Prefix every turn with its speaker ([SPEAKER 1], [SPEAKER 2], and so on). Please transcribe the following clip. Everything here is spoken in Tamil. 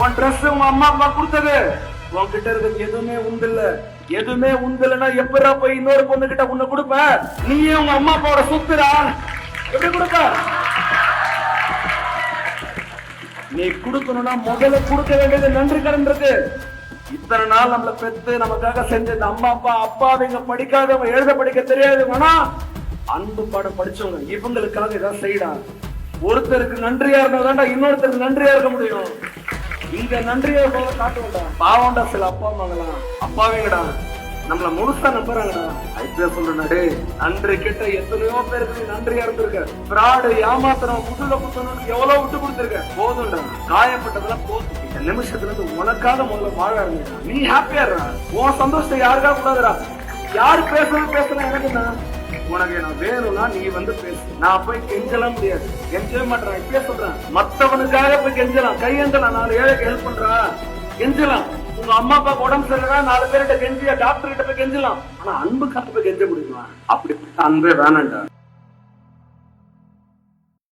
[SPEAKER 1] உன் ட்ரெஸ் உங்க அம்மா அப்பா கொடுத்தது உன்கிட்ட இருக்கிறது எதுவுமே உண்டில்ல. எதுவுமே உண்டில்லைன்னா எப்படா போய் இன்னொரு பொண்ணு கிட்ட உன்னை கொடுப்ப? நீயே உங்க அம்மா அப்பாவோட சொத்துடா, எப்படி கொடுப்ப? நீ கொடுக்கணும்னா முதல்ல கொடுக்க வேண்டியது நன்றி கடன் இருக்கு. இத்தனை நாள் நம்மள பெத்து நமக்காக செஞ்ச அம்மா அப்பா, அப்பாவிங்க படிக்காதவங்க, எழுத படிக்க தெரியாதவங்கன்னா அன்பு பாடம் படிச்சவங்க, இவங்களுக்காக ஏதாவது செய்யடா. ஒருத்தருக்கு நன்றியா இருந்தா இன்னொருத்தருக்கு நன்றியா இருக்க முடியும். இங்க நன்றியா போல காட்டுவோம்டா. பாவம்டா சில அப்பா அம்மாங்களாம், அப்பாவிங்கடா நம்மள முழுசா நம்புறாங்கடா. ஐபியா சொல்றே, நன்றி கிட்ட எத்தனையோ பேருக்கு நீ நன்றியா இருந்திருக்க. பிராடு, ஏமாத்திரம், முதுல குத்தணும் எவ்வளவு விட்டு கொடுத்திருக்க. போதும்டா, காயப்பட்டதெல்லாம் போதும். இந்த நிமிஷத்துல இருந்து உனக்காக முதல்ல வாழ இருந்தா நீ ஹாப்பியா இருடா. உன் சந்தோஷத்தை யாருக்காக கூடாதுடா. யாரு பேசணும் எனக்குண்ணா. உனக்கு நான் வேணும்னா நீ வந்து பேசு. நான் போய் கெஞ்சலாம் முடியாது, கெஞ்சவே மாட்டேன். இப்பயே சொல்றேன், மத்தவனுக்காக போய் கெஞ்சலாம், கையெஞ்சலாம், 4 ஏழைக்கு ஹெல்ப் பண்றா, கெஞ்சலாம். உங்க அம்மா அப்பா உடம்பு சரியில்லை 4 பேர்கிட்ட கெஞ்சியா, டாக்டர் கிட்ட போய் கெஞ்சலாம். ஆனா அன்புக்காக போய் கெஞ்ச முடியுமா? அப்படி அன்பே வேணாண்டா.